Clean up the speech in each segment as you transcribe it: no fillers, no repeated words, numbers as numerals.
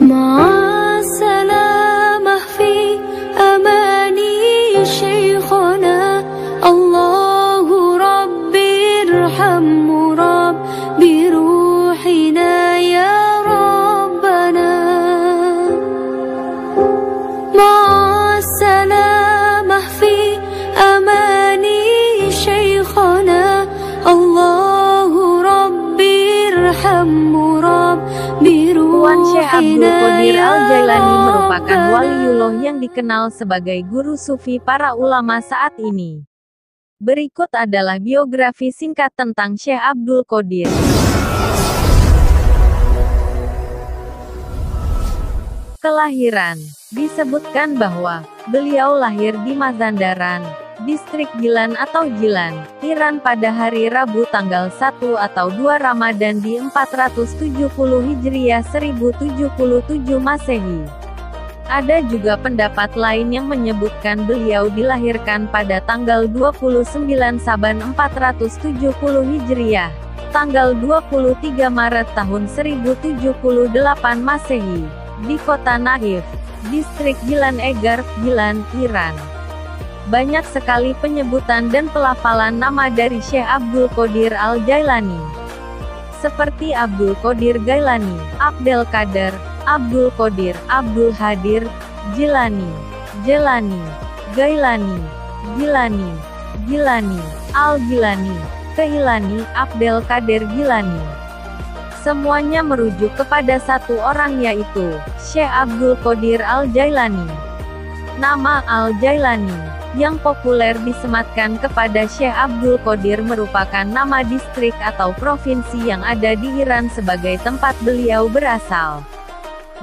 مع السلامة في أماني شيخنا الله ربي ارحم ربي روحنا يا ربنا مع السلامة في أماني شيخنا الله ربي ارحم ربي Tuan Syekh Abdul روحنا Qadir يا Al-Jailani merupakan ربنا waliullah yang dikenal sebagai guru sufi para ulama saat ini. Berikut adalah biografi singkat tentang Syekh Abdul Qadir. Kelahiran. Disebutkan bahwa beliau lahir di Mazandaran, distrik Gilan atau Gilan, Iran pada hari Rabu tanggal 1 atau 2 Ramadan di 470 Hijriah 1077 Masehi. Ada juga pendapat lain yang menyebutkan beliau dilahirkan pada tanggal 29 Saban 470 Hijriah, tanggal 23 Maret tahun 1078 Masehi, di kota Naif, distrik Gilan Egar, Gilan, Iran. Banyak sekali penyebutan dan pelafalan nama dari Syekh Abdul Qadir Al-Jailani, seperti Abdul Qadir Gailani, Abdel Qadir, Abdul Qadir, Abdul Hadir, Jilani, Jelani, Gailani, Gilani, Gilani, Al-Gilani, Keilani, Abdel Qadir Gilani. Semuanya merujuk kepada satu orang yaitu Syekh Abdul Qadir Al-Jailani. Nama Al-Jailani yang populer disematkan kepada Syekh Abdul Qadir merupakan nama distrik atau provinsi yang ada di Iran sebagai tempat beliau berasal.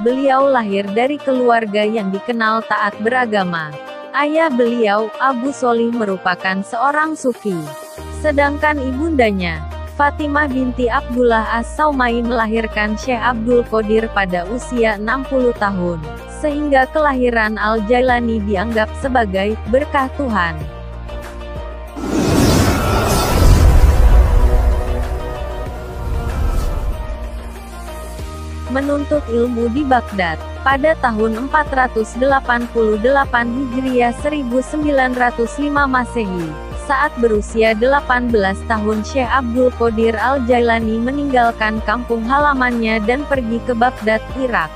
Beliau lahir dari keluarga yang dikenal taat beragama. Ayah beliau, Abu Solih merupakan seorang sufi. Sedangkan ibundanya, Fatimah binti Abdullah As-Saumai melahirkan Syekh Abdul Qadir pada usia 60 tahun, sehingga kelahiran Al-Jailani dianggap sebagai berkah Tuhan. Menuntut ilmu di Baghdad pada tahun 488 Hijriah 1905 Masehi. Saat berusia 18 tahun Syekh Abdul Qadir Al-Jailani meninggalkan kampung halamannya dan pergi ke Baghdad, Irak.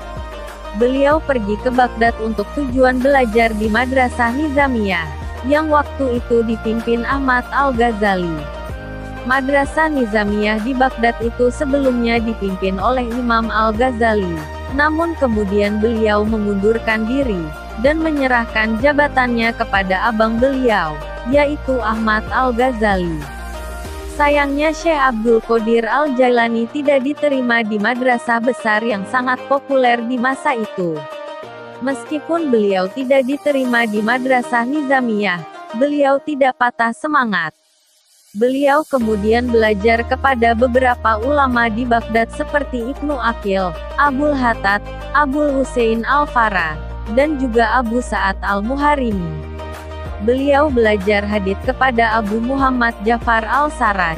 Beliau pergi ke Baghdad untuk tujuan belajar di Madrasah Nizamiyah, yang waktu itu dipimpin Ahmad Al-Ghazali. Madrasah Nizamiyah di Baghdad itu sebelumnya dipimpin oleh Imam Al-Ghazali, namun kemudian beliau mengundurkan diri, dan menyerahkan jabatannya kepada abang beliau, yaitu Ahmad Al-Ghazali. Sayangnya Syekh Abdul Qadir Al-Jailani tidak diterima di madrasah besar yang sangat populer di masa itu. Meskipun beliau tidak diterima di Madrasah Nizamiyah, beliau tidak patah semangat. Beliau kemudian belajar kepada beberapa ulama di Baghdad seperti Ibnu Aqil, Abul Hatat, Abul Husain Al-Farah, dan juga Abu Sa'ad Al-Muharimi. Beliau belajar hadits kepada Abu Muhammad Ja'far Al-Sarraj.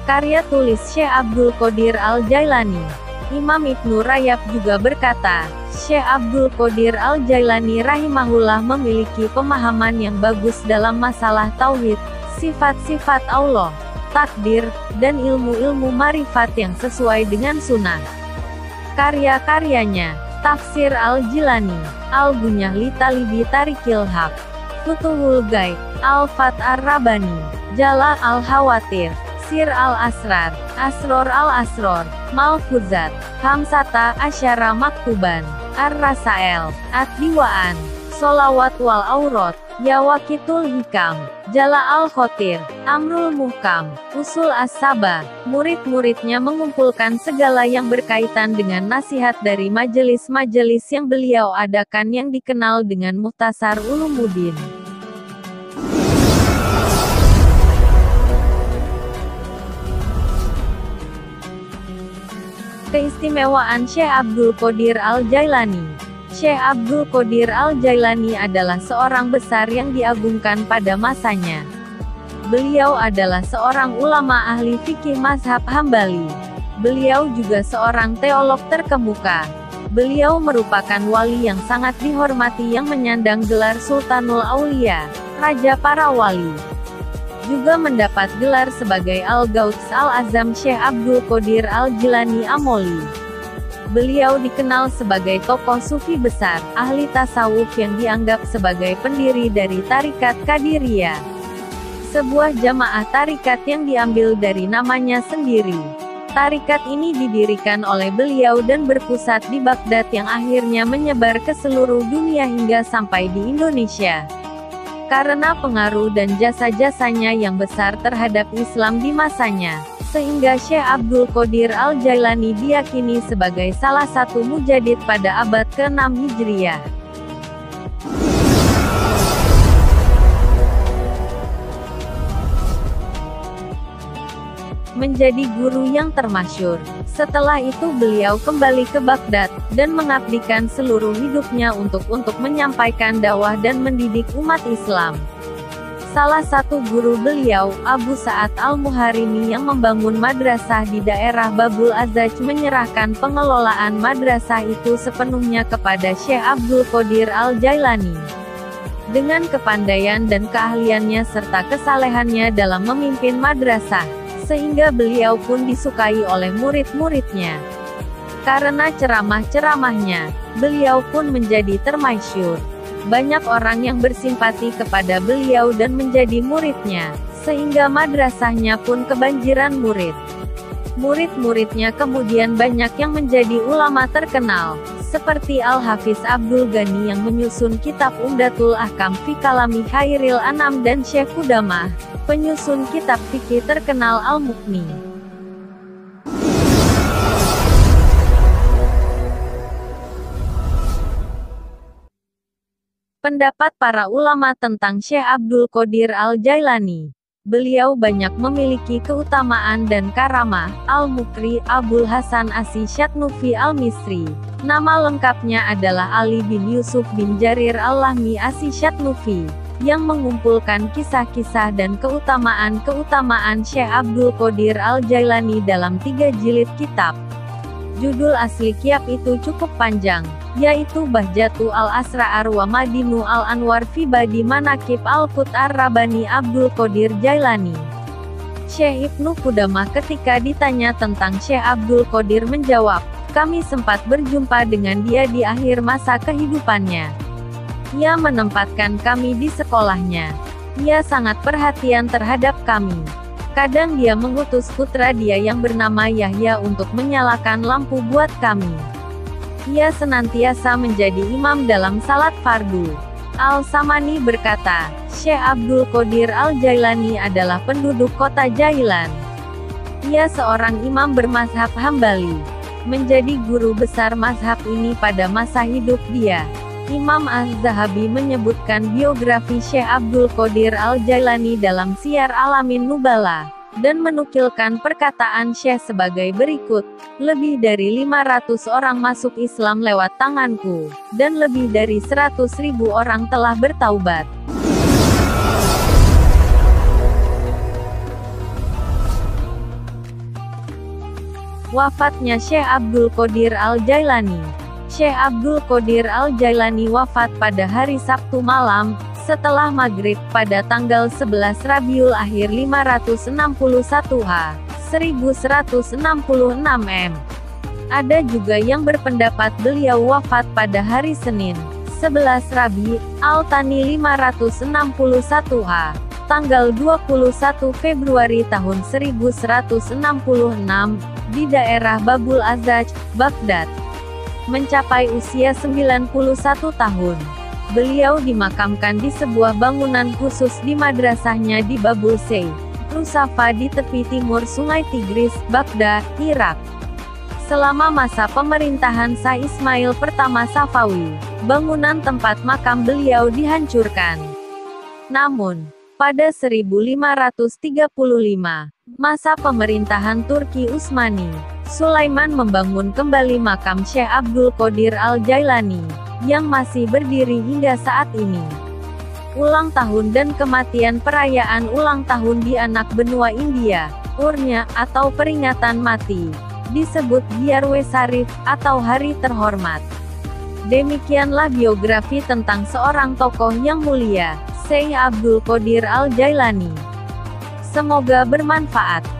Karya tulis Syekh Abdul Qadir Al-Jailani. Imam Ibnu Rajab juga berkata, Syekh Abdul Qadir Al-Jailani rahimahullah memiliki pemahaman yang bagus dalam masalah tauhid, sifat-sifat Allah, takdir, dan ilmu-ilmu marifat yang sesuai dengan sunnah. Karya-karyanya, Tafsir Al-Jilani, Al-Gunyah li Talibi Tarikil Haq, Futuhul Ghaib, Al-Fat Ar-Rabani, Jala Al-Hawatir, Sir Al-Asrar, Asror Al-Asror, Malfuzat, Hamsata Asyara Maktuban, Ar-Rasael, Ad-Diwaan, Solawat wal Aurat, Yawaqitul Hikam, Jala Al-Khotir, Amrul Muhkam, Usul As-Sabah. Murid-muridnya mengumpulkan segala yang berkaitan dengan nasihat dari majelis-majelis yang beliau adakan yang dikenal dengan Mukhtasar Ulumuddin. Keistimewaan Syekh Abdul Qadir Al-Jailani. Syekh Abdul Qadir Al-Jailani adalah seorang besar yang diagungkan pada masanya. Beliau adalah seorang ulama ahli fikih mazhab Hambali. Beliau juga seorang teolog terkemuka. Beliau merupakan wali yang sangat dihormati yang menyandang gelar Sultanul Aulia, Raja para Wali. Juga mendapat gelar sebagai Al-Gauts Al-Azam Syekh Abdul Qadir Al-Jilani Amoli. Beliau dikenal sebagai tokoh sufi besar, ahli tasawuf yang dianggap sebagai pendiri dari Tarikat Qadiriyah. Sebuah jamaah tarikat yang diambil dari namanya sendiri. Tarikat ini didirikan oleh beliau dan berpusat di Baghdad yang akhirnya menyebar ke seluruh dunia hingga sampai di Indonesia. Karena pengaruh dan jasa-jasanya yang besar terhadap Islam di masanya, sehingga Syekh Abdul Qadir Al-Jailani diyakini sebagai salah satu mujadid pada abad ke-6 Hijriah. Menjadi guru yang termasyhur. Setelah itu beliau kembali ke Baghdad, dan mengabdikan seluruh hidupnya untuk menyampaikan dakwah dan mendidik umat Islam. Salah satu guru beliau, Abu Sa'ad Al-Muharimi yang membangun madrasah di daerah Babul Azaj menyerahkan pengelolaan madrasah itu sepenuhnya kepada Syekh Abdul Qadir Al-Jailani. Dengan kepandaian dan keahliannya serta kesalehannya dalam memimpin madrasah, sehingga beliau pun disukai oleh murid-muridnya. Karena ceramah-ceramahnya, beliau pun menjadi termasyhur. Banyak orang yang bersimpati kepada beliau dan menjadi muridnya, sehingga madrasahnya pun kebanjiran murid. Murid-muridnya kemudian banyak yang menjadi ulama terkenal, seperti Al-Hafiz Abdul Ghani yang menyusun kitab Umdatul Ahkam fi Kalami Khairil Anam dan Syekh Qudamah, penyusun kitab fikih terkenal Al-Mughni. Pendapat para ulama tentang Syekh Abdul Qadir Al-Jailani. Beliau banyak memiliki keutamaan dan karamah. Al-Mukri, Abul Hasan Asy-Syatnufi Al-Misri. Nama lengkapnya adalah Ali bin Yusuf bin Jarir Al-Lahmi Asy-Syatnufi, yang mengumpulkan kisah-kisah dan keutamaan-keutamaan Syekh Abdul Qadir Al-Jailani dalam 3 jilid kitab. Judul asli kitab itu cukup panjang, yaitu Bahjatu Al-Asra'ar wa Madinu Al-Anwar fi Badi Manaqib Al-Qut Ar-Rabani Abdul Qadir Jailani. Syekh Ibnu Qudamah ketika ditanya tentang Syekh Abdul Qadir menjawab, "Kami sempat berjumpa dengan dia di akhir masa kehidupannya. Ia menempatkan kami di sekolahnya. Ia sangat perhatian terhadap kami. Kadang dia mengutus putra dia yang bernama Yahya untuk menyalakan lampu buat kami. Ia senantiasa menjadi imam dalam salat fardu." Al-Samani berkata, Syekh Abdul Qadir Al-Jailani adalah penduduk kota Jailan. Ia seorang imam bermazhab Hambali. Menjadi guru besar mazhab ini pada masa hidup dia. Imam Az-Zahabi menyebutkan biografi Syekh Abdul Qadir Al-Jailani dalam Syiar Alamin Nubala, dan menukilkan perkataan Syekh sebagai berikut, "Lebih dari 500 orang masuk Islam lewat tanganku, dan lebih dari 100.000 orang telah bertaubat." Wafatnya Syekh Abdul Qadir Al-Jailani. Syekh Abdul Qadir Al-Jailani wafat pada hari Sabtu malam, setelah maghrib, pada tanggal 11 Rabiul Akhir 561 H. 1166 M. Ada juga yang berpendapat beliau wafat pada hari Senin, 11 Rabi, Al-Thani 561 H. Tanggal 21 Februari tahun 1166, di daerah Babul Azaj, Baghdad. Mencapai usia 91 tahun. Beliau dimakamkan di sebuah bangunan khusus di madrasahnya di Babul Sey, Rusafa di tepi timur Sungai Tigris, Baghdad, Irak. Selama masa pemerintahan Shah Ismail pertama Safawi, bangunan tempat makam beliau dihancurkan. Namun, pada 1535, masa pemerintahan Turki Utsmani, Sulaiman membangun kembali makam Syekh Abdul Qadir Al-Jailani, yang masih berdiri hingga saat ini. Ulang tahun dan kematian. Perayaan ulang tahun di anak benua India, Urnya, atau peringatan mati, disebut Gyarwe Sarif, atau hari terhormat. Demikianlah biografi tentang seorang tokoh yang mulia, Syekh Abdul Qadir Al-Jailani. Semoga bermanfaat.